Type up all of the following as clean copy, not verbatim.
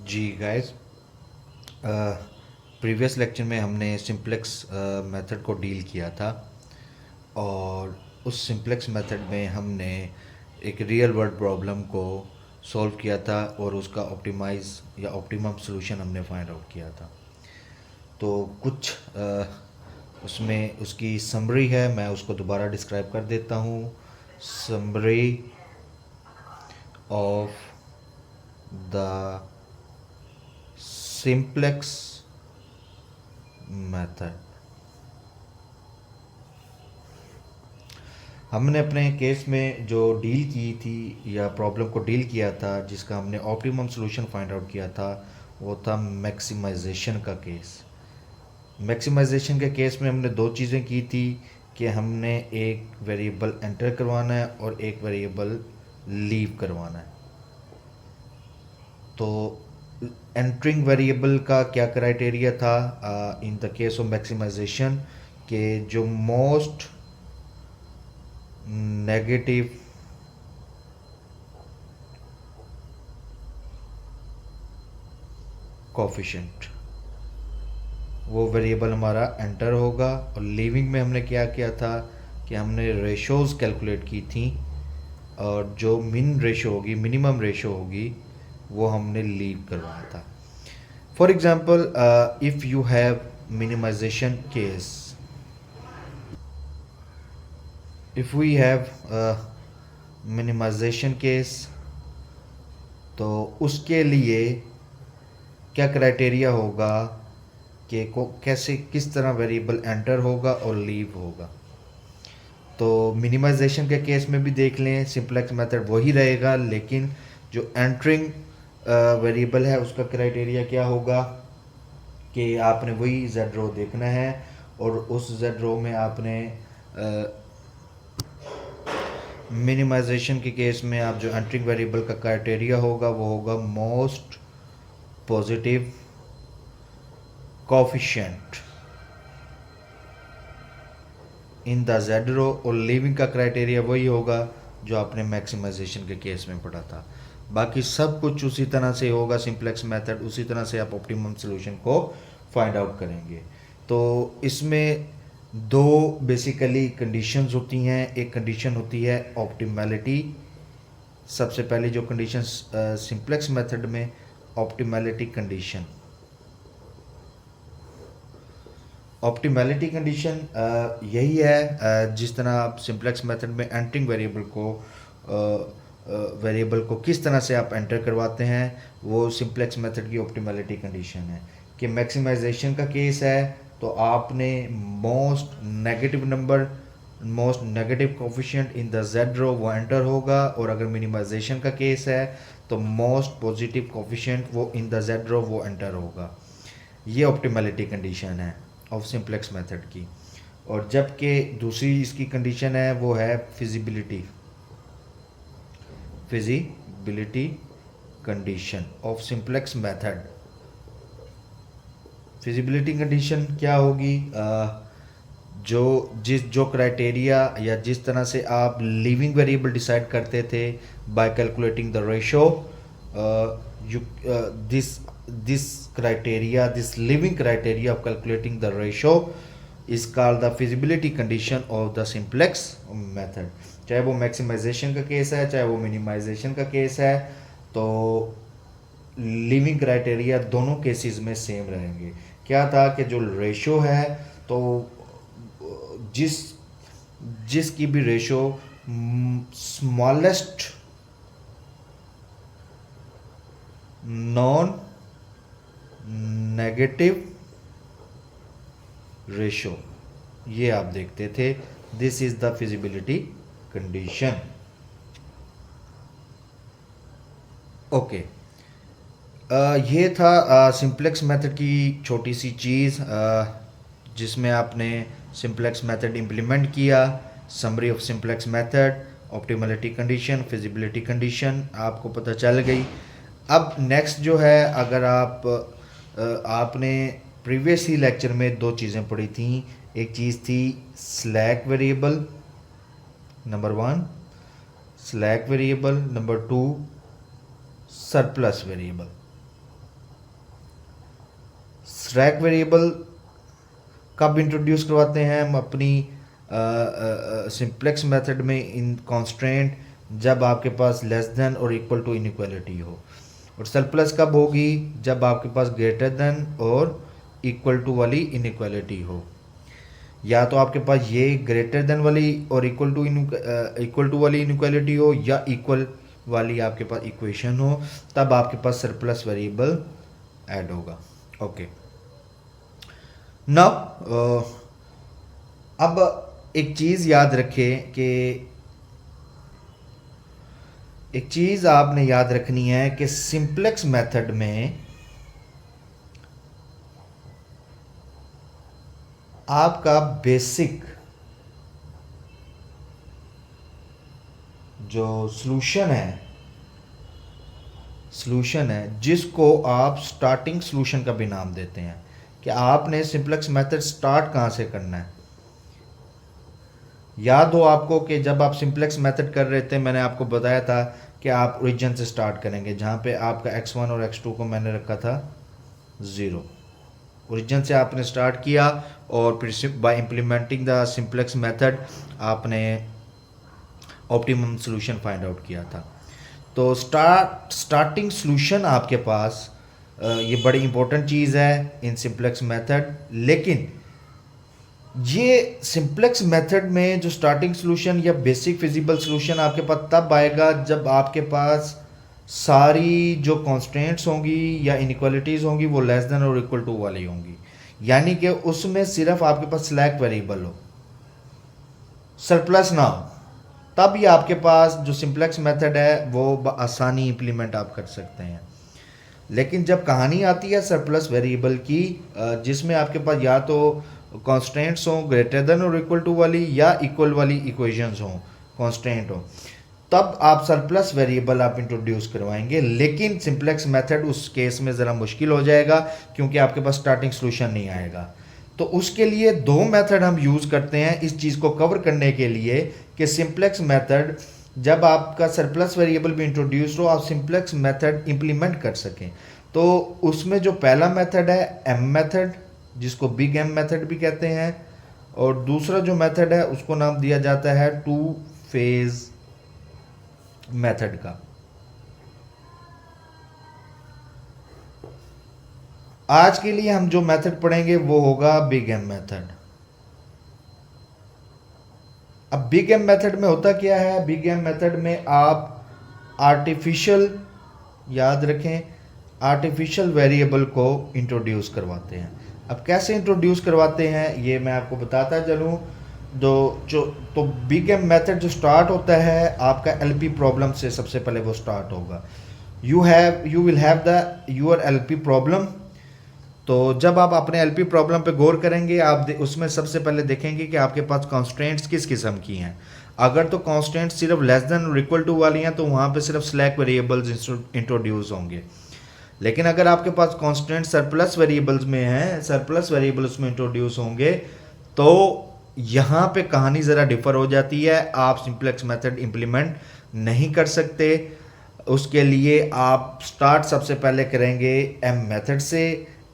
जी guys, previous lecture में हमने simplex method को डील किया था और उस सिंप्लेक्स मेथड में हमने एक रियल वर्ल्ड प्रॉब्लम को सॉल्व किया था और उसका ऑप्टिमाइज या ऑप्टिमम सॉल्यूशन हमने फाइंड आउट किया था। तो कुछ उसमें उसकी समरी है, मैं उसको दोबारा डिस्क्राइब कर देता हूँ। Summary of the simplex method. हमने अपने केस में जो डील की थी या प्रॉब्लम को डील किया था जिसका हमने ऑप्टिमम सॉल्यूशन फाइंड आउट किया था, वो था मैक्सिमाइजेशन का केस। मैक्सिमाइजेशन के केस में हमने दो चीज़ें की थी कि हमने एक वेरिएबल एंटर करवाना है और एक वेरिएबल लीव करवाना है। तो एंटरिंग वेरिएबल का क्या क्राइटेरिया था in the case of maximization, के जो मोस्ट नेगेटिव कोफिशिएंट वो वेरिएबल हमारा एंटर होगा। और लीविंग में हमने क्या किया था कि हमने रेशोज़ कैलकुलेट की थी और जो मिन रेशो होगी, मिनिमम रेशो होगी, वो हमने लीव करवाया था। For example, if you have minimization case, if we have minimization case, तो उसके लिए क्या क्राइटेरिया होगा कि को कैसे किस तरह वेरिएबल एंटर होगा और लीव होगा। तो मिनिमाइजेशन के केस में भी देख लें, सिंप्लेक्स मेथड वही रहेगा, लेकिन जो एंटरिंग वेरिएबल है उसका क्राइटेरिया क्या होगा कि आपने वही जेड रो देखना है और उस जेड रो में आपने मिनिमाइजेशन के केस में आप जो एंटरिंग वेरिएबल का क्राइटेरिया होगा वो होगा most positive coefficient in the Z row, और लीविंग का क्राइटेरिया वही होगा जो आपने मैक्सिमाइजेशन के केस में पढ़ा था। बाकी सब कुछ उसी तरह से होगा, सिंप्लेक्स मेथड उसी तरह से आप ऑप्टिमम सॉल्यूशन को फाइंड आउट करेंगे। तो इसमें दो बेसिकली कंडीशंस होती हैं। एक कंडीशन होती है ऑप्टिमैलिटी। सबसे पहले जो कंडीशन सिंप्लेक्स मेथड में ऑप्टिमैलिटी कंडीशन, ऑप्टिमैलिटी कंडीशन यही है जिस तरह आप सिंप्लेक्स मेथड में एंटरिंग वेरिएबल को किस तरह से आप एंटर करवाते हैं, वो सिंप्लेक्स मेथड की ऑप्टिमैलिटी कंडीशन है। कि मैक्सिमाइजेशन का केस है तो आपने most negative coefficient in the Z row वो एंटर होगा, और अगर मिनिमाइजेशन का केस है तो मोस्ट पॉजिटिव कोफिशिएंट वो इन द जेड रो वो एंटर होगा। ये ऑप्टिमैलिटी कंडीशन है ऑफ सिंप्लेक्स मेथड की। और जबकि दूसरी इसकी कंडीशन है वो है feasibility condition of simplex method. Feasibility condition क्या होगी? जो क्राइटेरिया या जिस तरह से आप लिविंग वेरिएबल डिसाइड करते थे bye calculating the ratio, you this criteria, this living criteria of calculating the ratio is called the feasibility condition of the simplex method। चाहे वो मैक्सिमाइजेशन का केस है चाहे वो मिनिमाइजेशन का केस है, तो लिविंग क्राइटेरिया दोनों केसेस में सेम रहेंगे। क्या था कि जो रेशो है, तो जिस जिसकी भी ratio smallest non negative ratio, ये आप देखते थे। This is the feasibility condition. Okay, ये था सिंप्लेक्स मेथड की छोटी सी चीज़ जिसमें आपने सिंप्लेक्स मेथड इम्प्लीमेंट किया। Summary of simplex method, optimality condition, feasibility condition आपको पता चल गई। अब नेक्स्ट जो है, अगर आपने प्रीवियस ही लेक्चर में दो चीज़ें पढ़ी थी। एक चीज़ थी slack variable, number 1 slack variable, number 2 surplus variable. Slack variable कब इंट्रोड्यूस करवाते हैं हम अपनी सिंप्लेक्स मेथड में इन कॉन्स्ट्रेंट, जब आपके पास लेस देन और इक्वल टू इनइक्वालिटी हो। और सरप्लस कब होगी? जब आपके पास ग्रेटर देन और इक्वल टू वाली इनइक्वालिटी हो। या तो आपके पास ये ग्रेटर देन वाली और इक्वल टू वाली इनइक्वालिटी हो, या इक्वल वाली आपके पास इक्वेशन हो, तब आपके पास सरप्लस वेरिएबल ऐड होगा। ओके, नाउ अब एक चीज़ याद रखें कि एक चीज़ आपने याद रखनी है कि सिंप्लेक्स मेथड में आपका बेसिक जो सॉल्यूशन है जिसको आप स्टार्टिंग सॉल्यूशन का भी नाम देते हैं, कि आपने सिंप्लेक्स मेथड स्टार्ट कहाँ से करना है। याद हो आपको कि जब आप सिंप्लेक्स मेथड कर रहे थे, मैंने आपको बताया था कि आप ओरिजिन से स्टार्ट करेंगे, जहाँ पे आपका x1 और x2 को मैंने रखा था 0। ओरिजिन से आपने स्टार्ट किया और फिर bye implementing the simplex method आपने ऑप्टिमम सॉल्यूशन फाइंड आउट किया था। तो स्टार्टिंग सॉल्यूशन आपके पास ये बड़ी इंपॉर्टेंट चीज़ है इन सिंप्लेक्स मेथड। लेकिन ये सिंप्लेक्स मेथड में जो स्टार्टिंग सॉल्यूशन या बेसिक फिजिबल सॉल्यूशन आपके पास तब आएगा जब आपके पास सारी जो कॉन्स्टेंट्स होंगी या इनइक्वालिटीज़ होंगी वो लेस देन और इक्वल टू वाली होंगी, यानी कि उसमें सिर्फ आपके पास स्लैक वेरिएबल हो, सरप्लस ना हो। तब ही आपके पास जो सिंप्लेक्स मेथड है वो आसानी इम्प्लीमेंट आप कर सकते हैं। लेकिन जब कहानी आती है सरप्लस वेरिएबल की, जिसमें आपके पास या तो कॉन्स्टेंट्स हों ग्रेटर देन और इक्वल टू वाली, या इक्वल वाली इक्वेशंस हों, कॉन्स्टेंट हो, तब आप सरप्लस वेरिएबल आप इंट्रोड्यूस करवाएंगे। लेकिन सिंप्लेक्स मेथड उस केस में ज़रा मुश्किल हो जाएगा, क्योंकि आपके पास स्टार्टिंग सॉल्यूशन नहीं आएगा। तो उसके लिए दो मेथड हम यूज़ करते हैं इस चीज़ को कवर करने के लिए, कि सिंप्लेक्स मेथड जब आपका सरप्लस वेरिएबल भी इंट्रोड्यूस हो, आप सिंप्लेक्स मेथड इंप्लीमेंट कर सकें। तो उसमें जो पहला मेथड है एम मेथड, जिसको बिग एम मेथड भी कहते हैं, और दूसरा जो मेथड है उसको नाम दिया जाता है टू फेज मेथड का। आज के लिए हम जो मेथड पढ़ेंगे वो होगा बिग एम मेथड। अब बिग एम मेथड में होता क्या है? बिग एम मेथड में आप आर्टिफिशियल, याद रखें, आर्टिफिशियल वेरिएबल को इंट्रोड्यूस करवाते हैं। अब कैसे इंट्रोड्यूस करवाते हैं ये मैं आपको बताता चलूँ। तो बिग एम मेथड जो स्टार्ट होता है आपका एलपी प्रॉब्लम से, सबसे पहले वो स्टार्ट होगा। You will have the your LP problem. तो जब आप अपने एलपी प्रॉब्लम पे गौर करेंगे, आप उसमें सबसे पहले देखेंगे कि आपके पास कॉन्स्टेंट्स किस किस्म की हैं। अगर तो कॉन्स्टेंट्स सिर्फ लेस देन और इक्वल टू वाली हैं तो वहाँ पे सिर्फ स्लैक वेरिएबल्स इंट्रोड्यूस होंगे। लेकिन अगर आपके पास कॉन्स्टेंट सरप्लस वेरिएबल्स में हैं, सरप्लस वेरिएबल्स में इंट्रोड्यूस होंगे, तो यहाँ पे कहानी ज़रा डिफर हो जाती है। आप सिंप्लेक्स मेथड इंप्लीमेंट नहीं कर सकते। उसके लिए आप स्टार्ट सबसे पहले करेंगे एम मेथड से।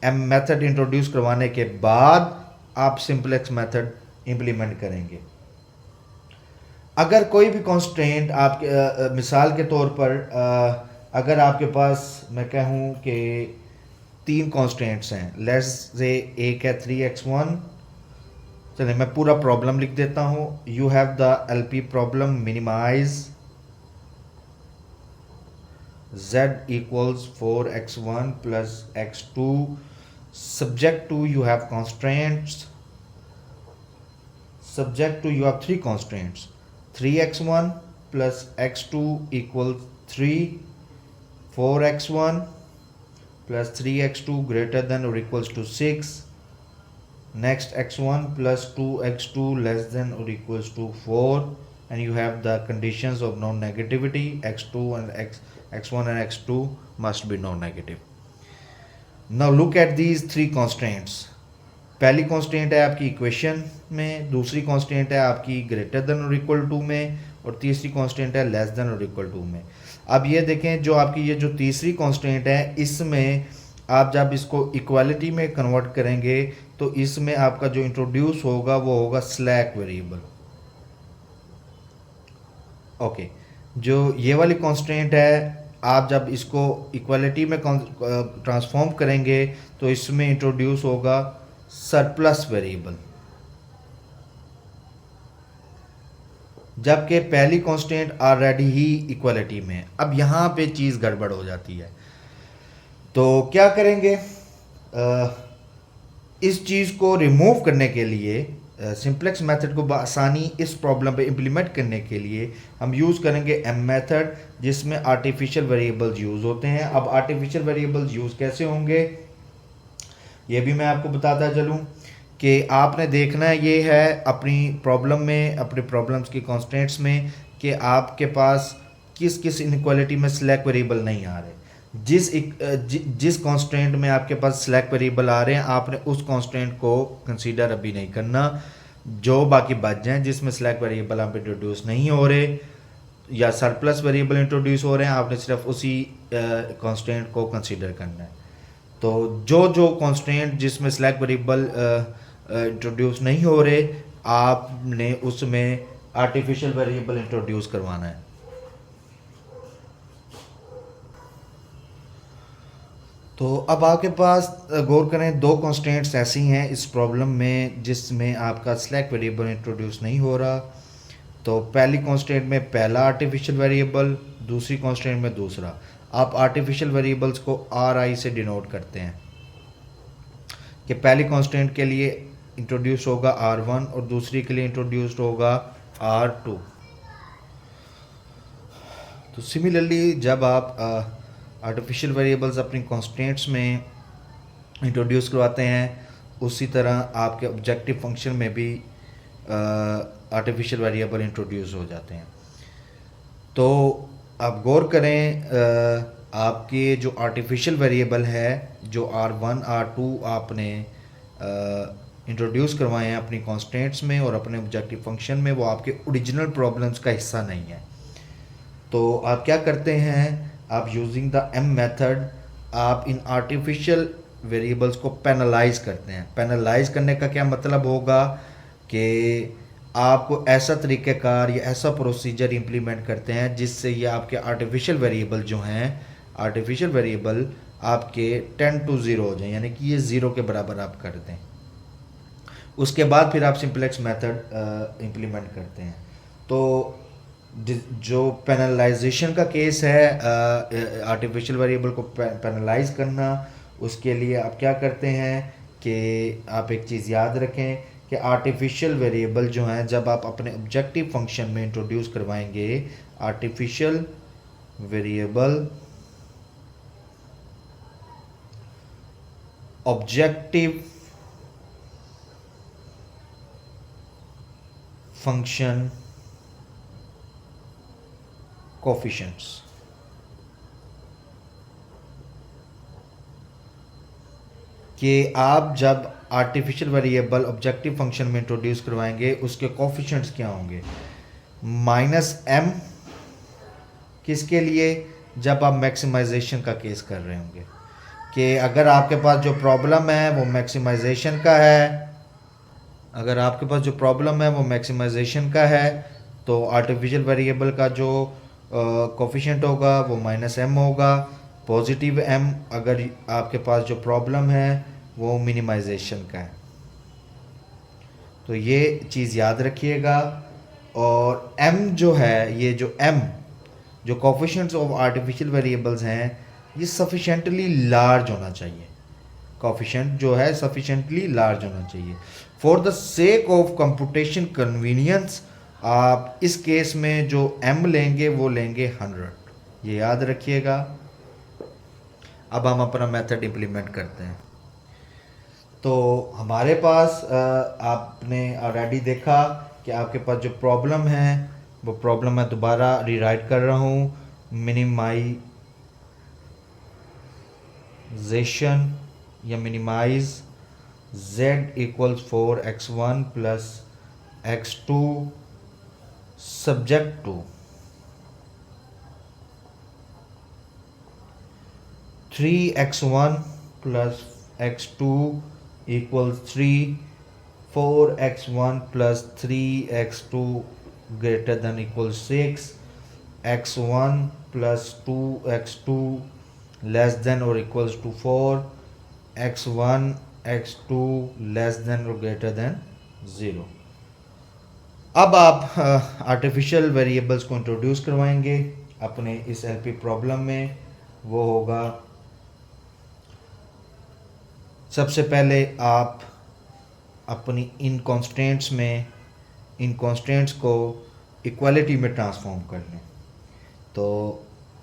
एम मेथड इंट्रोड्यूस करवाने के बाद आप सिंप्लेक्स मेथड इंप्लीमेंट करेंगे। अगर कोई भी कॉन्स्टेंट आपके मिसाल के तौर पर अगर आपके पास मैं कहूँ कि 3 कॉन्स्टेंट्स हैं, लेट्स से एक है 3x1। चलिए मैं पूरा प्रॉब्लम लिख देता हूँ। You have the LP problem minimize z equals 4x1 plus x2 subject to you have constraints. Subject to you have 3 constraints, 3x1 plus x2 equals 3, 4x1 plus 3x2 greater than or equals to 6, next x1 plus 2x2 less than or equals to 4, and you have the conditions of non-negativity. x2 and x1 and x2 must be non-negative. Now look at these 3 constraints. पहली constant है आपकी equation में, दूसरी constant है आपकी greater than और equal to में, और तीसरी कांस्टेंट है लेस देन और इक्वल टू में। अब ये देखें, जो आपकी ये जो तीसरी कांस्टेंट है इसमें आप जब इसको इक्वालिटी में कन्वर्ट करेंगे तो इसमें आपका जो इंट्रोड्यूस होगा वो होगा स्लैक वेरिएबल। ओके, जो ये वाली कांस्टेंट है, आप जब इसको इक्वालिटी में ट्रांसफॉर्म करेंगे तो इसमें इंट्रोड्यूस होगा सरप्लस वेरिएबल, जबकि पहली कांस्टेंट ऑलरेडी ही इक्वालिटी में है। अब यहाँ पे चीज़ गड़बड़ हो जाती है, तो क्या करेंगे? इस चीज़ को रिमूव करने के लिए, सिंप्लेक्स मेथड को आसानी इस प्रॉब्लम पे इम्प्लीमेंट करने के लिए हम यूज़ करेंगे एम मेथड, जिसमें आर्टिफिशियल वेरिएबल्स यूज़ होते हैं। अब आर्टिफिशियल वेरिएबल्स यूज़ कैसे होंगे ये भी मैं आपको बताता चलूँ कि आपने देखना है, ये है अपनी प्रॉब्लम में, अपने प्रॉब्लम्स की कॉन्स्टेंट्स में, कि आपके पास किस किस इनक्वालिटी में सिलेक्ट वेरिएबल नहीं आ रहे। जिस कांस्टेंट में आपके पास सिलेक्ट वेरिएबल आ रहे हैं, आपने उस कांस्टेंट को कंसीडर अभी नहीं करना। जो बाकी बच जाएं जिसमें सिलेक्ट वेरिएबल आप इंट्रोड्यूस नहीं हो रहे या सरप्लस वेरिएबल इंट्रोड्यूस हो रहे हैं, आपने सिर्फ उसी कांस्टेंट को कंसीडर करना है। तो जो जो कांस्टेंट जिसमें सिलेक्ट वेरिएबल इंट्रोड्यूस नहीं हो रहे, आपने उसमें आर्टिफिशियल वेरिएबल इंट्रोड्यूस करवाना है। तो अब आपके पास गौर करें, दो कॉन्स्टेंट्स ऐसी हैं इस प्रॉब्लम में जिसमें आपका सिलेक्ट वेरिएबल इंट्रोड्यूस नहीं हो रहा। तो पहली कॉन्स्टेंट में पहला आर्टिफिशियल वेरिएबल, दूसरी कॉन्स्टेंट में दूसरा। आप आर्टिफिशियल वेरिएबल्स को आर आई से डिनोट करते हैं कि पहली कॉन्स्टेंट के लिए इंट्रोड्यूस होगा R1 और दूसरी के लिए इंट्रोड्यूस्ड होगा R2। तो सिमिलरली जब आप आर्टिफिशियल वेरिएबल्स अपनी कॉन्स्टेंट्स में इंट्रोड्यूस करवाते हैं, उसी तरह आपके ऑब्जेक्टिव फंक्शन में भी आर्टिफिशियल वेरिएबल इंट्रोड्यूस हो जाते हैं। तो आप गौर करें, आपके जो आर्टिफिशियल वेरिएबल है, जो R1 R2 आपने इंट्रोड्यूस करवाए हैं अपनी कॉन्स्टेंट्स में और अपने ऑब्जेक्टिव फंक्शन में, वो आपके ओरिजिनल प्रॉब्लम्स का हिस्सा नहीं है। तो आप क्या करते हैं, आप यूजिंग द एम मेथड आप इन आर्टिफिशियल वेरिएबल्स को पेनलाइज करते हैं। पेनलाइज करने का क्या मतलब होगा कि आपको ऐसा तरीक़ाकार या ऐसा प्रोसीजर इम्प्लीमेंट करते हैं जिससे ये आपके आर्टिफिशियल वेरिएबल जो हैं, आर्टिफिशियल वेरिएबल आपके 10 to 0 हो जाएं, यानी कि ये 0 के बराबर आप कर दें। उसके बाद फिर आप सिंप्लेक्स मेथड इम्प्लीमेंट करते हैं। तो जो पेनलाइजेशन का केस है, आर्टिफिशियल वेरिएबल को पेनलाइज करना, उसके लिए आप क्या करते हैं कि आप एक चीज़ याद रखें कि आर्टिफिशियल वेरिएबल जो हैं, जब आप अपने ऑब्जेक्टिव फंक्शन में इंट्रोड्यूस करवाएंगे, artificial variable objective function coefficients, कि आप जब आर्टिफिशियल वेरिएबल ऑब्जेक्टिव फंक्शन में इंट्रोड्यूस करवाएंगे, उसके कोफिशिएंट्स क्या होंगे? -m किसके लिए? जब आप मैक्सिमाइजेशन का केस कर रहे होंगे, कि अगर आपके पास जो प्रॉब्लम है वो मैक्सिमाइजेशन का है, अगर आपके पास जो प्रॉब्लम है वो मैक्सिमाइजेशन का है, तो आर्टिफिशियल वेरिएबल का जो कोफिशिएंट होगा वो -m होगा। पॉजिटिव m अगर आपके पास जो प्रॉब्लम है वो मिनिमाइजेशन का है। तो ये चीज़ याद रखिएगा। और m जो है, ये जो m जो कोफिशिएंट्स ऑफ आर्टिफिशियल वेरिएबल्स हैं, ये सफिशेंटली लार्ज होना चाहिए। कोफिशिएंट जो है सफिशेंटली लार्ज होना चाहिए। For the sake of computation convenience, आप इस केस में जो m लेंगे वो लेंगे 100, ये याद रखिएगा। अब हम अपना मेथड इम्प्लीमेंट करते हैं। तो हमारे पास आपने ऑलरेडी देखा कि आपके पास जो प्रॉब्लम है वो प्रॉब्लम मैं दोबारा रीराइट कर रहा हूँ। मिनिमाइजेशन या minimize z = 4x1 + x2 subject to 3x1 plus x2 equals 3, 4x1 plus 3x2 greater than equals 6, x1 plus 2x2 less than or equals to 4, x1 x2 less than or greater than 0। अब आप artificial variables को introduce करवाएंगे अपने इस LP problem में। वो होगा, सबसे पहले आप अपनी इन कॉन्स्टेंट्स में इन कॉन्स्टेंट्स को इक्वालिटी में ट्रांसफॉर्म कर लें। तो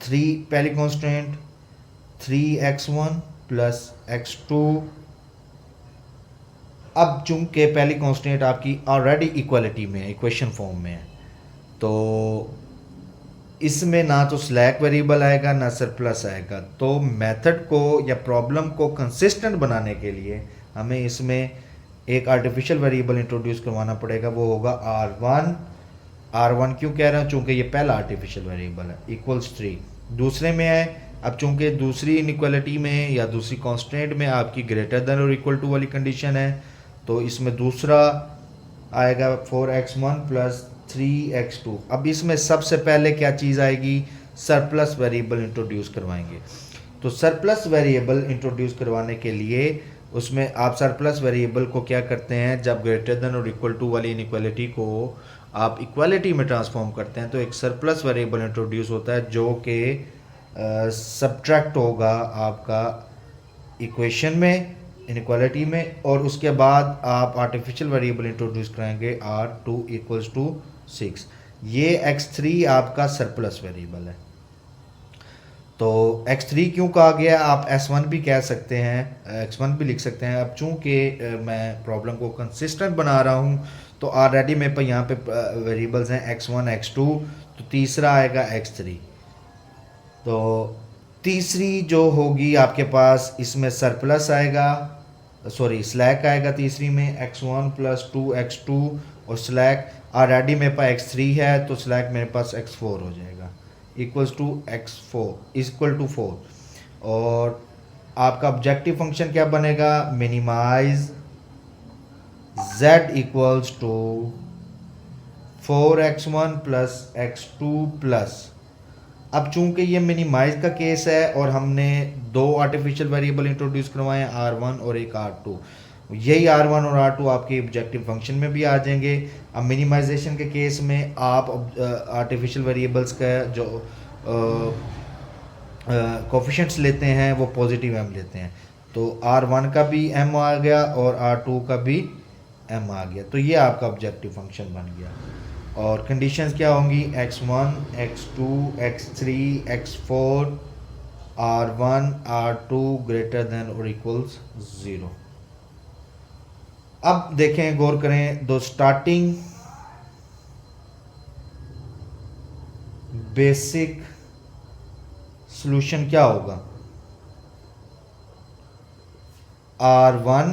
3 पहली कॉन्स्टेंट 3x1 प्लस x2। अब चूंकि पहली कांस्टेंट आपकी ऑलरेडी इक्वालिटी में है, इक्वेशन फॉर्म में है, तो इसमें ना तो स्लैक वेरिएबल आएगा ना सरप्लस आएगा। तो मेथड को या प्रॉब्लम को कंसिस्टेंट बनाने के लिए हमें इसमें एक आर्टिफिशियल वेरिएबल इंट्रोड्यूस करवाना पड़ेगा। वो होगा r1। r1 क्यों कह रहा हूँ? चूंकि ये पहला आर्टिफिशियल वेरिएबल है, इक्वल्स 3। दूसरे में है, अब चूंकि दूसरी इनइक्वालिटी में या दूसरी कांस्टेंट में आपकी ग्रेटर देन और इक्वल टू वाली कंडीशन है, तो इसमें दूसरा आएगा 4x1 प्लस 3x2। अब इसमें सबसे पहले क्या चीज़ आएगी? सरप्लस वेरिएबल इंट्रोड्यूस करवाएंगे। तो सरप्लस वेरिएबल इंट्रोड्यूस करवाने के लिए उसमें आप सरप्लस वेरिएबल को क्या करते हैं, जब ग्रेटर देन और इक्वल टू वाली इनइक्वालिटी को आप इक्वालिटी में ट्रांसफॉर्म करते हैं तो एक सरप्लस वेरिएबल इंट्रोड्यूस होता है जो कि सब्ट्रैक्ट होगा आपका इक्वेशन में, इनइक्वालिटी में, और उसके बाद आप आर्टिफिशियल वेरिएबल इंट्रोड्यूस कराएंगे r2 इक्वल्स टू 6। ये x3 आपका सरप्लस वेरिएबल है। तो x3 क्यों कहा गया? आप s1 भी कह सकते हैं, x1 भी लिख सकते हैं। अब चूंकि मैं प्रॉब्लम को कंसिस्टेंट बना रहा हूँ तो ऑलरेडी मेरे पास यहाँ पे वेरिएबल्स हैं x1 x2, तो तीसरा आएगा x3। तो तीसरी जो होगी आपके पास, इसमें सरप्लस आएगा, सॉरी स्लैक आएगा तीसरी में, x1 प्लस 2x2, और स्लैक ऑलरेडी मेरे पास x3 है तो स्लैक मेरे पास x4 हो जाएगा, equals to x4 equal to 4। और आपका ऑब्जेक्टिव फंक्शन क्या बनेगा? Minimize z equals to 4x1 plus x2 plus. अब चूंकि ये मिनिमाइज का केस है और हमने दो आर्टिफिशियल वेरिएबल इंट्रोड्यूस करवाए हैं, r1 और एक r2, यही r1 और r2 आपके ऑब्जेक्टिव फंक्शन में भी आ जाएंगे। अब मिनिमाइजेशन के केस में आप आर्टिफिशियल वेरिएबल्स का जो कोफिशिएंट्स लेते हैं वो पॉजिटिव m लेते हैं, तो r1 का भी m आ गया और r2 का भी m आ गया। तो ये आपका ऑब्जेक्टिव फंक्शन बन गया। और कंडीशंस क्या होंगी? x1 x2 x3 x4 r1 r2 greater than और इक्वल्स 0। अब देखें, गौर करें, दो स्टार्टिंग बेसिक सॉल्यूशन क्या होगा? r1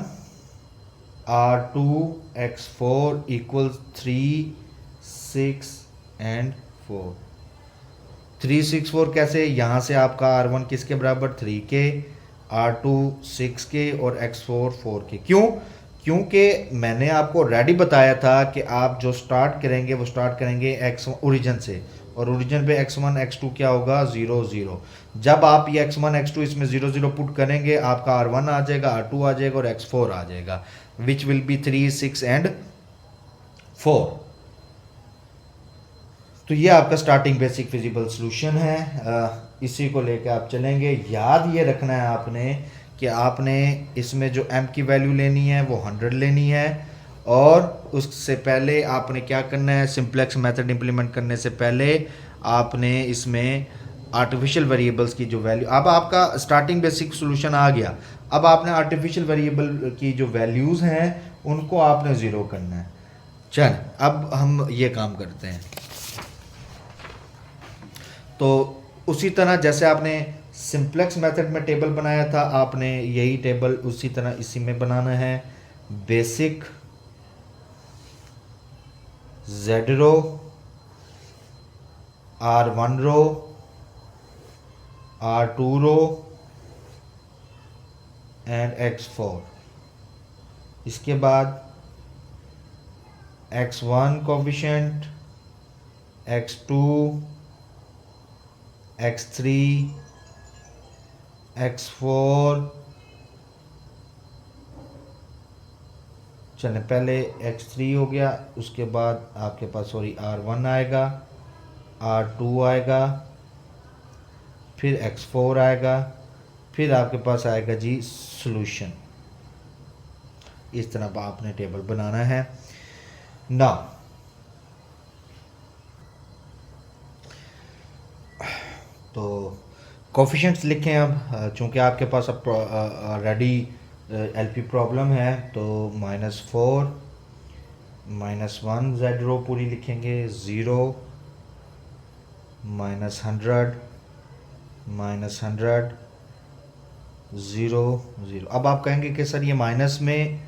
r2 x4 equals 3 6 and 4। 3 6 4 कैसे? यहाँ से आपका r1 किसके बराबर? 3 के, r2 6 के और x4 4 के। क्यों? क्योंकि मैंने आपको ऑलरेडी बताया था कि आप जो स्टार्ट करेंगे वो स्टार्ट करेंगे x ओरिजिन से, और ओरिजिन पे x1 x2 क्या होगा? 0 0। जब आप ये x1 x2 इसमें 0 0 पुट करेंगे, आपका r1 आ जाएगा, r2 आ जाएगा और x4 आ जाएगा, विच विल बी 3 6 एंड 4। तो ये आपका स्टार्टिंग बेसिक फिजिबल सॉल्यूशन है। इसी को लेकर आप चलेंगे। याद ये रखना है आपने कि आपने इसमें जो m की वैल्यू लेनी है वो 100 लेनी है, और उससे पहले आपने क्या करना है? सिंप्लेक्स मेथड इंप्लीमेंट करने से पहले आपने इसमें आर्टिफिशियल वेरिएबल्स की जो वैल्यू, अब आपका स्टार्टिंग बेसिक सॉल्यूशन आ गया, अब आपने आर्टिफिशियल वेरिएबल की जो वैल्यूज़ हैं उनको आपने ज़ीरो करना है। चल अब हम ये काम करते हैं। तो उसी तरह जैसे आपने सिंप्लेक्स मेथड में टेबल बनाया था, आपने यही टेबल उसी तरह इसी में बनाना है। Basic z row, r1 row, r2 row, and x4। इसके बाद x1 coefficient, x2, x3, x4। चलें पहले x3 हो गया, उसके बाद आपके पास सॉरी R1 आएगा, R2 आएगा, फिर x4 आएगा, फिर आपके पास आएगा जी सॉल्यूशन। इस तरह आपने टेबल बनाना है ना। तो कोफिशिएंट्स लिखें अब, चूँकि आपके पास अब रेडी एलपी प्रॉब्लम है, तो -4 -1 जेड रो पूरी लिखेंगे, 0 -100 -100 0 0। अब आप कहेंगे कि सर ये माइनस में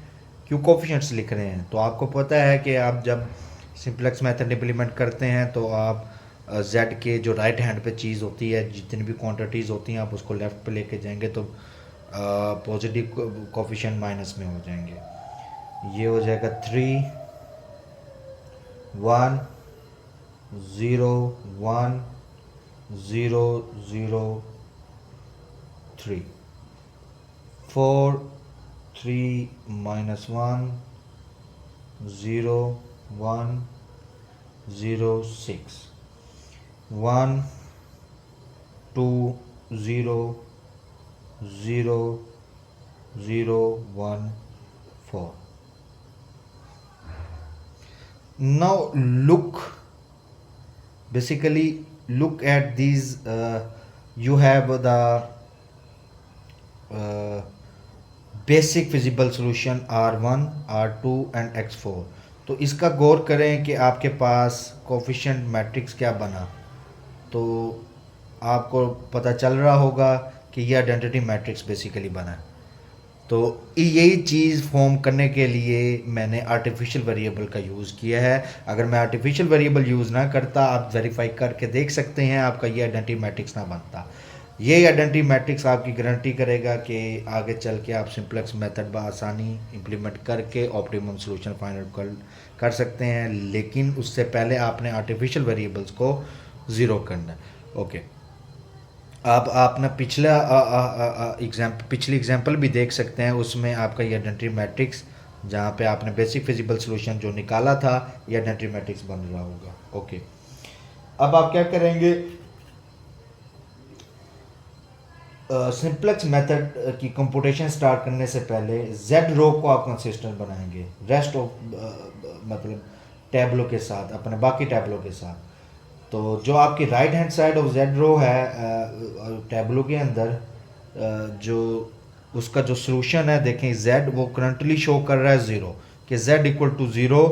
क्यों कोफिशिएंट्स लिख रहे हैं? तो आपको पता है कि आप जब सिंपलेक्स मेथड इम्प्लीमेंट करते हैं तो आप जेड के जो राइट हैंड पे चीज़ होती है, जितनी भी क्वांटिटीज़ होती हैं, आप उसको लेफ़्ट पे लेके जाएंगे तो पॉजिटिव कोफिशिएंट माइनस में हो जाएंगे। ये हो जाएगा 3 1 0 1 0 0 3 4 3 -1 0 1 0 6 1 2 0 0 0 1 4। now basically look at these, you have the basic feasible solution R1 R2 and x4। तो इसका गौर करें कि आपके पास कोफिशिएंट मैट्रिक्स क्या बना, तो आपको पता चल रहा होगा कि ये आइडेंटिटी मैट्रिक्स बेसिकली बना है। तो यही चीज़ फॉर्म करने के लिए मैंने आर्टिफिशियल वेरिएबल का यूज़ किया है। अगर मैं आर्टिफिशियल वेरिएबल यूज़ ना करता, आप वेरीफाई करके देख सकते हैं, आपका ये आइडेंटिटी मैट्रिक्स ना बनता। ये आइडेंटिटी मैट्रिक्स आपकी गारंटी करेगा कि आगे चल के आप सिंपलेक्स मेथड बआसानी इम्प्लीमेंट करके ऑप्टिमम सॉल्यूशन फाइंड आउट कर सकते हैं, लेकिन उससे पहले आपने आर्टिफिशियल वेरिएबल्स को ज़ीरो करना है। ओके, आप आपने पिछली एग्जांपल भी देख सकते हैं, उसमें आपका ये आइडेंटिटी मैट्रिक्स जहाँ पे आपने बेसिक फिजिबल सॉल्यूशन जो निकाला था, ये आइडेंटिटी मैट्रिक्स बन रहा होगा। ओके, अब आप क्या करेंगे, सिंपलेक्स मेथड की कंप्यूटेशन स्टार्ट करने से पहले जेड रो को आप कंसिस्टेंट बनाएंगे रेस्ट ऑफ मतलब टैबलो के साथ, अपने बाकी टैबलो के साथ। तो जो आपकी right hand side of Z row है टैबलो के अंदर, जो उसका जो सोल्यूशन है, देखें जेड वो करंटली शो कर रहा है 0, कि z equal to 0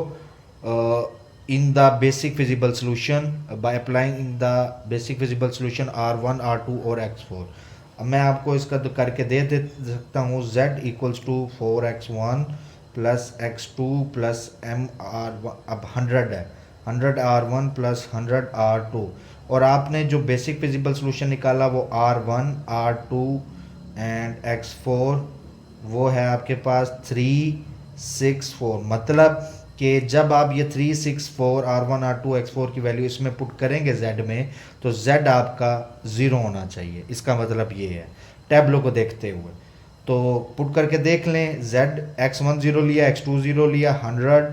in the basic feasible solution by applying in the basic feasible solution R1 R2 और x4। अब मैं आपको इसका तो करके दे सकता हूँ, z equals to 4x1 plus x2 plus mr1, अब 100 है, 100 R1 प्लस 100 R2, और आपने जो बेसिक फिजिबल सोल्यूशन निकाला वो R1 R2 एंड x4 वो है आपके पास 364। मतलब कि जब आप ये 364 R1 R2 x4 की वैल्यू इसमें पुट करेंगे z में, तो z आपका 0 होना चाहिए। इसका मतलब ये है टैबलो को देखते हुए। तो पुट करके देख लें, z x1 0 लिया, x2 0 लिया, 100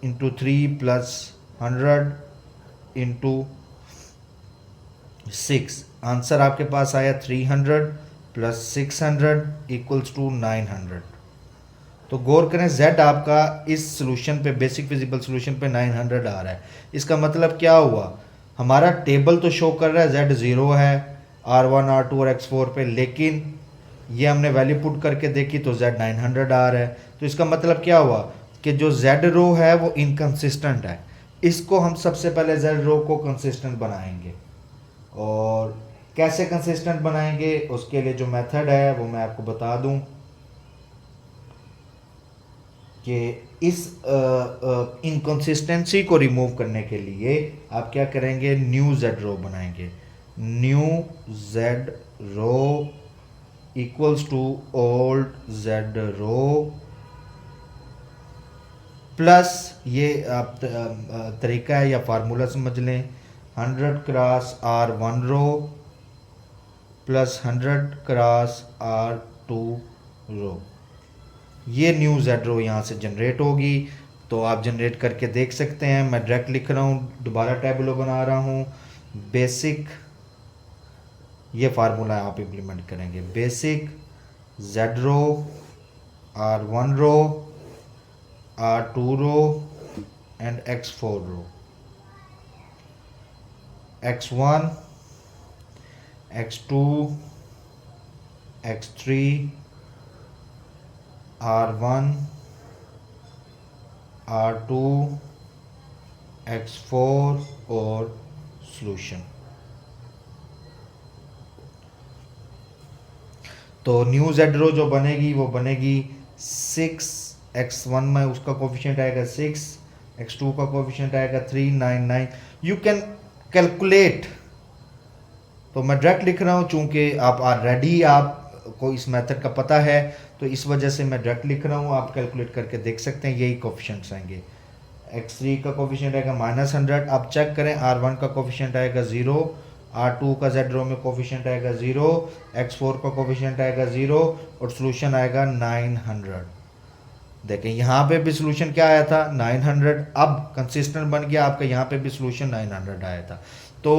इंटू 3 प्लस 100 इंटू 6, आंसर आपके पास आया 300 प्लस 600 इक्वल्स टू 900। तो गौर करें, z आपका इस सोल्यूशन पे, बेसिक फिजिबल सोल्यूशन पे 900 आ रहा है। इसका मतलब क्या हुआ, हमारा टेबल तो शो कर रहा है z 0 है R1 R2 और x4 पे, लेकिन ये हमने वैल्यू पुट करके देखी तो z 900 आ रहा है। तो इसका मतलब क्या हुआ कि जो z रो है वो इनकंसिस्टेंट है। इसको हम सबसे पहले z रो को कंसिस्टेंट बनाएंगे, और कैसे कंसिस्टेंट बनाएंगे उसके लिए जो मेथड है वो मैं आपको बता दूं कि इस इनकंसिस्टेंसी को रिमूव करने के लिए आप क्या करेंगे, न्यू जेड रो बनाएंगे। New Z row equals to old Z row plus ये आप तरीका है या फार्मूला समझ लें 100 cross R one row plus 100 cross R two row. ये न्यू जेड रो यहाँ से जनरेट होगी। तो आप जनरेट करके देख सकते हैं। मैं डायरेक्ट लिख रहा हूँ, दोबारा टैबलो बना रहा हूँ। बेसिक ये फार्मूला आप इम्प्लीमेंट करेंगे। Basic z row r one row r two row and x four row, x one x two x three r one r two x four और सॉल्यूशन। तो न्यू जेड रो जो बनेगी वो बनेगी 6 x1 में उसका coefficient आएगा 6, x2 का कोफिशिएंट आएगा 399। You can calculate. तो मैं डायरेक्ट लिख रहा हूँ चूंकि आप ऑलरेडी आपको इस मेथड का पता है तो इस वजह से मैं डायरेक्ट लिख रहा हूँ। आप कैलकुलेट करके देख सकते हैं, यही कोफिशिएंट्स आएंगे। x3 का कोफिशिएंट आएगा -100। आप चेक करें, r1 का कोफिशिएंट आएगा 0, R2 का जेड रो में कोफिशिएंट आएगा 0, x4 का कोफिशिएंट आएगा 0 और सोल्यूशन आएगा 900। देखें यहाँ पे भी सोल्यूशन क्या आया था 900। अब कंसिस्टेंट बन गया आपका, यहाँ पे भी सोल्यूशन 900 आया था। तो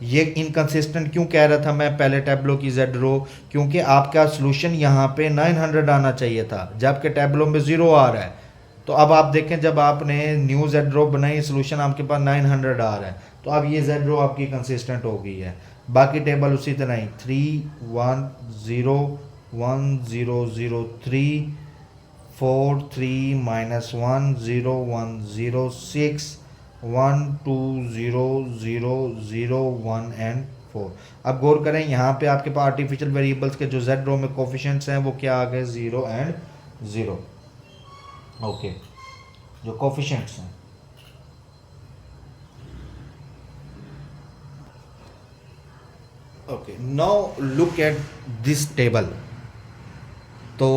ये इनकंसिस्टेंट क्यों कह रहा था मैं पहले टैबलो की जेड रो, क्योंकि आपका सोल्यूशन यहाँ पे 900 आना चाहिए था जबकि टैबलो में 0 आ रहा है। तो अब आप देखें जब आपने न्यू जेड रो बनाई सोल्यूशन आपके पास 900 आ रहा है, तो अब ये जेड रो आपकी कंसिस्टेंट हो गई है। बाकी टेबल उसी तरह ही 3 1 0 1 0 0 3 4 3 -1 0 1 0 6 1 2 0 0 0 1 एंड 4। अब गौर करें यहाँ पे आपके पास आर्टिफिशियल वेरिएबल्स के जो जेड रो में कोफिशिएंट्स हैं वो क्या आ गए 0 एंड 0। ओके, जो कोफिशिएंट्स हैं। Okay, now look at this table. तो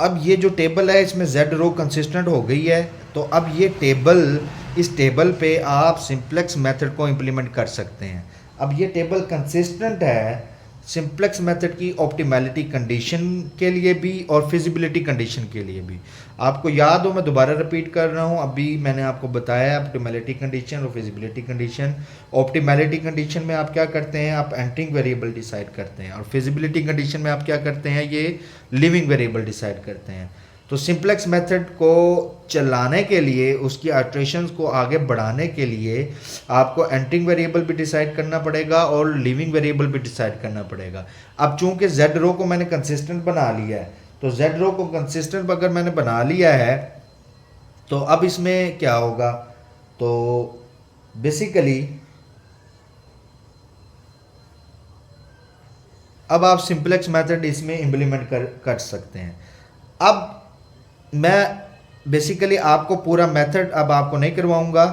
अब ये जो टेबल है इसमें जेड रो कंसिस्टेंट हो गई है। तो अब ये टेबल, इस टेबल पे आप सिंप्लेक्स मेथड को इम्प्लीमेंट कर सकते हैं। अब ये टेबल कंसिस्टेंट है सिंप्लेक्स मेथड की ऑप्टिमैलिटी कंडीशन के लिए भी और फिजिबिलिटी कंडीशन के लिए भी। आपको याद हो, मैं दोबारा रिपीट कर रहा हूँ, अभी मैंने आपको बताया ऑप्टिमैलिटी कंडीशन और फिजिबिलिटी कंडीशन। ऑप्टिमैलिटी कंडीशन में आप क्या करते हैं, आप एंटरिंग वेरिएबल डिसाइड करते हैं, और फिजिबिलिटी कंडीशन में आप क्या करते हैं, ये लिविंग वेरिएबल डिसाइड करते हैं। तो सिंप्लेक्स मेथड को चलाने के लिए, उसकी आइटरेशंस को आगे बढ़ाने के लिए आपको एंटरिंग वेरिएबल भी डिसाइड करना पड़ेगा और लिविंग वेरिएबल भी डिसाइड करना पड़ेगा। अब चूंकि जेड रो को मैंने कंसिस्टेंट बना लिया है, तो जेड रो को कंसिस्टेंट अगर मैंने बना लिया है तो अब इसमें क्या होगा, तो बेसिकली अब आप सिंप्लेक्स मेथड इसमें इम्प्लीमेंट कर सकते हैं। अब मैं बेसिकली आपको पूरा मेथड अब आपको नहीं करवाऊंगा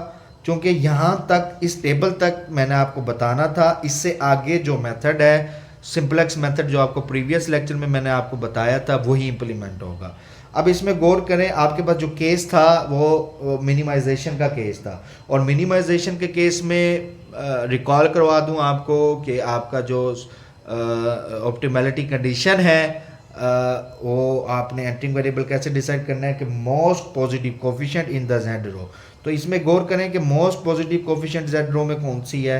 क्योंकि यहाँ तक इस टेबल तक मैंने आपको बताना था। इससे आगे जो मेथड है सिंप्लेक्स मेथड जो आपको प्रीवियस लेक्चर में मैंने आपको बताया था वही इम्प्लीमेंट होगा। अब इसमें गौर करें, आपके पास जो केस था वो मिनिमाइजेशन का केस था, और मिनिमाइजेशन के केस में रिकॉल करवा दूं आपको कि आपका जो ऑप्टिमैलिटी कंडीशन है वो आपने एंटरिंग वेरिएबल कैसे डिसाइड करना है कि most positive coefficient in the Z row. तो इसमें गौर करें कि most positive coefficient Z row में कौन सी है,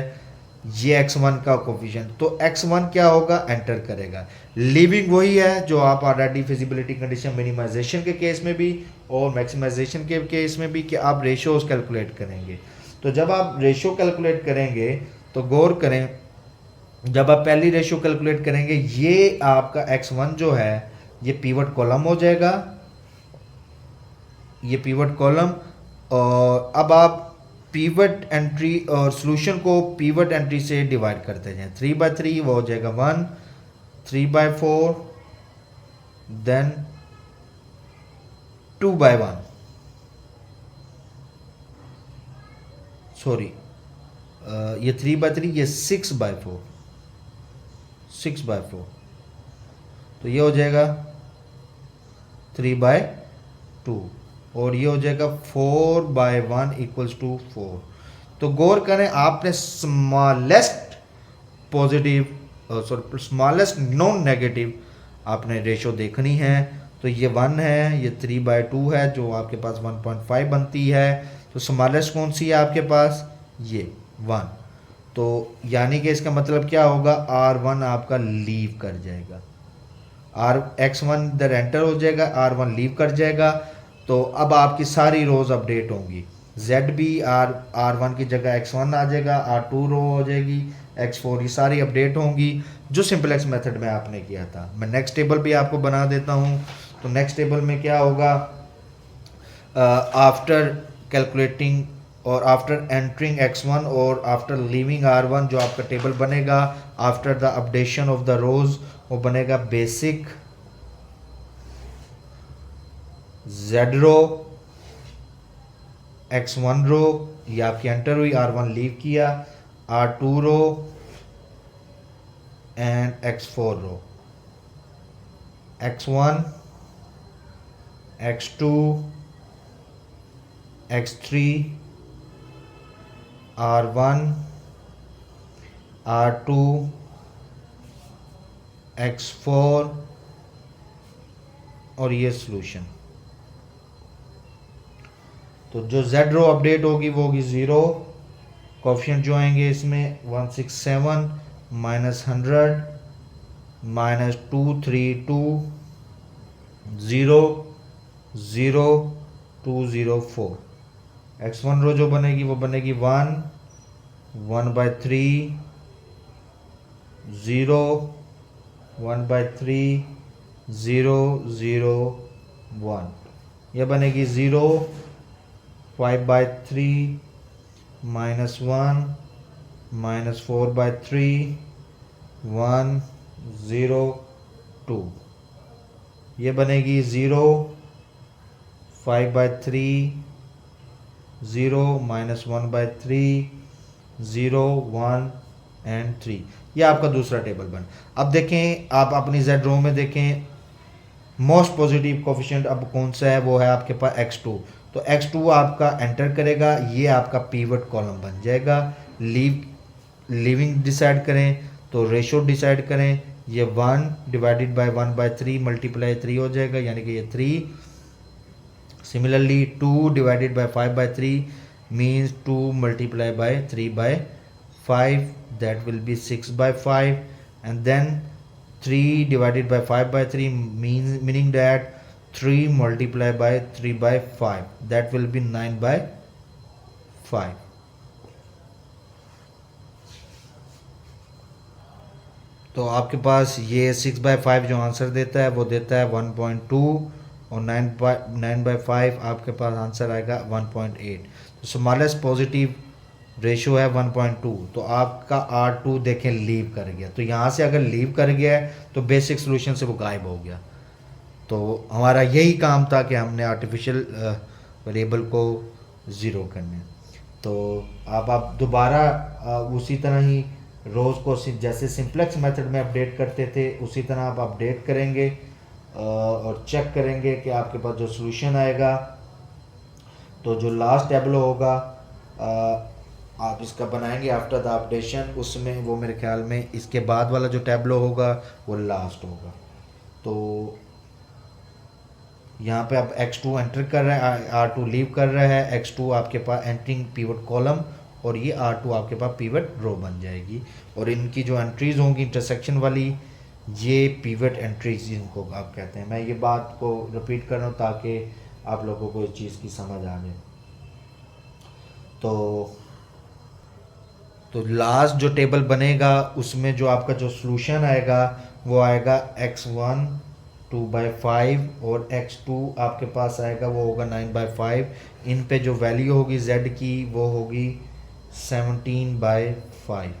ये x1 का कोफिशिएंट। तो x1 क्या होगा, एंटर करेगा। लिविंग वही है जो आप ऑलरेडी फिजिबिलिटी कंडीशन मिनिमाइजेशन के केस में भी और मैक्सिमाइजेशन के केस में भी कि आप रेशियोज कैलकुलेट करेंगे। तो जब आप रेशियो कैलकुलेट करेंगे तो गौर करें, जब आप पहली रेशियो कैलकुलेट करेंगे ये आपका x1 जो है ये पीवट कॉलम हो जाएगा, ये पीवट कॉलम। और अब आप पीवट एंट्री और सॉल्यूशन को पीवट एंट्री से डिवाइड करते जाएं। 3/3 वो हो जाएगा 1, 3/4 देन 2/1, सॉरी ये 3/3, ये 6/4, 6/4। तो ये हो जाएगा 3/2 और ये हो जाएगा 4/1 इक्वल्स टू 4। तो गौर करें, आपने smallest positive sorry smallest non negative आपने रेशो देखनी है। तो ये 1 है, ये 3/2 है जो आपके पास 1.5 बनती है। तो स्मॉलेस्ट कौन सी है आपके पास, ये 1। तो यानी कि इसका मतलब क्या होगा, R1 आपका लीव कर जाएगा, X1 इधर एंटर हो जाएगा, R1 लीव कर जाएगा। तो अब आपकी सारी रोज अपडेट होंगी, Z भी R1 की जगह X1 आ जाएगा, R2 रो हो जाएगी, X4, ये सारी अपडेट होंगी जो सिंपलेक्स मेथड में आपने किया था। मैं नेक्स्ट टेबल भी आपको बना देता हूँ। तो नेक्स्ट टेबल में क्या होगा, आफ्टर कैलकुलेटिंग और आफ्टर एंटरिंग X1 और आफ्टर लीविंग R1 जो आपका टेबल बनेगा after the updation of the rows, वो बनेगा बेसिक Z रो X1 रो, ये आपकी एंटर हुई, R1 लीव किया, R2 row and X4 row, X1 X2 X3 R1 R2 X4 और ये सॉल्यूशन। तो जो Z रो अपडेट होगी वो होगी 0, कोफिशिएंट जो आएंगे इसमें 167 -100 -232 0 0 204। X1 रो जो बनेगी वो बनेगी 1 1/3 0 1/3 0 0 1। यह बनेगी 0 5/3 -1 -4/3 1 0 2। ये बनेगी 0 5/3 0 -1/3 0 1 एंड 3। ये आपका दूसरा टेबल बन। अब देखें, आप अपनी Z रो में देखें मोस्ट पॉजिटिव कोफिशिएंट अब कौन सा है, वो है आपके पास X2। तो X2 आपका एंटर करेगा, ये आपका पीवट कॉलम बन जाएगा। लीविंग डिसाइड करें तो रेशो डिसाइड करें, ये 1 डिवाइडेड बाय 1/3 मल्टीप्लाई 3 हो जाएगा, यानी कि ये 3। Similarly 2 divided by 5/3 means 2 multiply by 3/5, that will be 6/5, and then 3 divided by 5/3 meaning that 3 multiplied by 3/5, that will be 9/5। तो आपके पास ये 6/5 जो आंसर देता है वो देता है 1.2 और 9/5 आपके पास आंसर आएगा 1.8। तो स्मॉलेस्ट पॉजिटिव रेशो है 1.2। तो आपका R2 देखें लीव कर गया, तो यहाँ से अगर लीव कर गया है तो बेसिक सोल्यूशन से वो गायब हो गया। तो हमारा यही काम था कि हमने आर्टिफिशियल वेरिएबल को ज़ीरो करने। तो आप दोबारा उसी तरह ही रोज़ को जैसे सिंप्लेक्स मेथड में अपडेट करते थे उसी तरह आप अपडेट करेंगे और चेक करेंगे कि आपके पास जो सोल्यूशन आएगा, तो जो लास्ट टेबल होगा आप इसका बनाएंगे आफ्टर द अपडेशन, उसमें वो मेरे ख्याल में इसके बाद वाला जो टैबलो होगा वो लास्ट होगा। तो यहाँ पे आप X2 एंटर कर रहे हैं, R2 लीव कर रहा है, X2 आपके पास एंटरिंग पिवट कॉलम और ये R2 आपके पास पिवट रो बन जाएगी। और इनकी जो एंट्रीज होंगी इंटरसेक्शन वाली, ये पिवट एंट्रीज जिनको आप कहते हैं। मैं ये बात को रिपीट कर रहा हूँ ताकि आप लोगों को इस चीज़ की समझ आ जाए। तो लास्ट जो टेबल बनेगा उसमें जो आपका जो सॉल्यूशन आएगा वो आएगा X1 2/5 और X2 आपके पास आएगा वो होगा 9/5। इन पे जो वैल्यू होगी Z की वो होगी 17/5।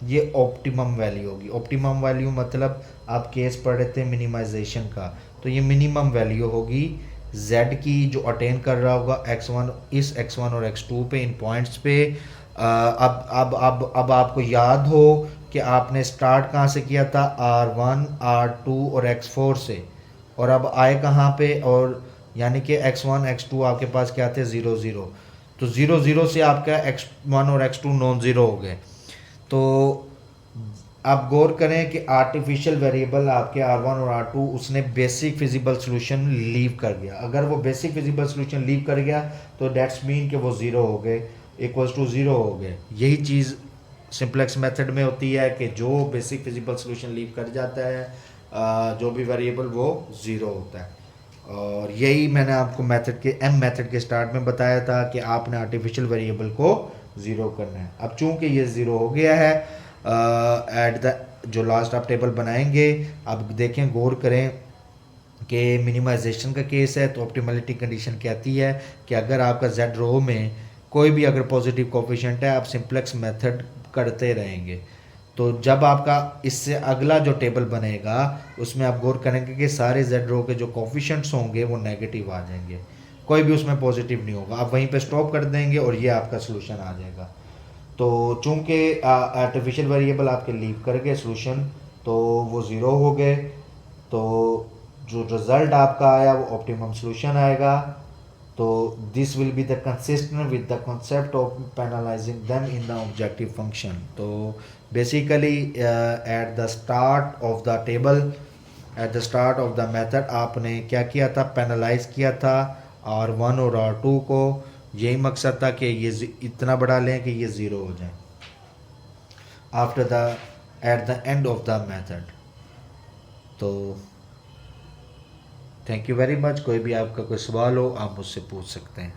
ये ऑप्टिमम वैल्यू होगी। ऑप्टिमम वैल्यू मतलब आप केस पढ़ रहे थे मिनिमाइजेशन का, तो ये मिनिमम वैल्यू होगी Z की जो अटेन कर रहा होगा X1, इस X1 और X2 पे, इन पॉइंट्स पे। अब आपको याद हो कि आपने स्टार्ट कहाँ से किया था, R1 R2 और X4 से, और अब आए कहाँ पे, और यानी कि X1 X2 आपके पास क्या थे, 0 0। तो 0 0 से आपका X1 और X2 नॉन ज़ीरो हो गए। तो आप गौर करें कि आर्टिफिशियल वेरिएबल आपके R1 और R2 उसने बेसिक फिजिबल सोल्यूशन लीव कर गया। अगर वो बेसिक फिजिबल सोल्यूशन लीव कर गया तो दैट्स मीन कि वो ज़ीरो हो गए, इक्वल्स टू ज़ीरो हो गए। यही चीज़ सिंपलेक्स मेथड में होती है कि जो बेसिक फिजिबल सोल्यूशन लीव कर जाता है, जो भी वेरिएबल वो ज़ीरो होता है। और यही मैंने आपको मेथड के मेथड के स्टार्ट में बताया था कि आपने आर्टिफिशियल वेरिएबल को ज़ीरो करना है। अब चूंकि ये ज़ीरो हो गया है, एट द जो लास्ट आप टेबल बनाएंगे, अब देखें गौर करें कि मिनिमाइजेशन का केस है तो ऑप्टिमलिटी कंडीशन कहती है कि अगर आपका जेड रो में कोई भी अगर पॉजिटिव कोफिशिएंट है, आप सिंप्लेक्स मेथड करते रहेंगे। तो जब आपका इससे अगला जो टेबल बनेगा उसमें आप गौर करेंगे कि सारे जेड रो के जो कोफिशिएंट्स होंगे वो नेगेटिव आ जाएंगे, कोई भी उसमें पॉजिटिव नहीं होगा। आप वहीं पे स्टॉप कर देंगे और ये आपका सोल्यूशन आ जाएगा। तो चूंकि आर्टिफिशियल वेरिएबल आपके लीव कर गए सोल्यूशन, तो वो ज़ीरो हो गए। तो जो रिज़ल्ट आपका आया वो ऑप्टिमम सोल्यूशन आएगा। तो this will be the consistent with the concept of penalising them in the objective function. तो basically at the start of the table, at the start of the method आपने क्या किया था, पैनलाइज किया था R1 और R2 को। यही मकसद था कि ये इतना बढ़ा लें कि ये ज़ीरो हो जाए after the at the end of the method. तो थैंक यू वेरी मच। कोई भी आपका कोई सवाल हो आप मुझसे पूछ सकते हैं।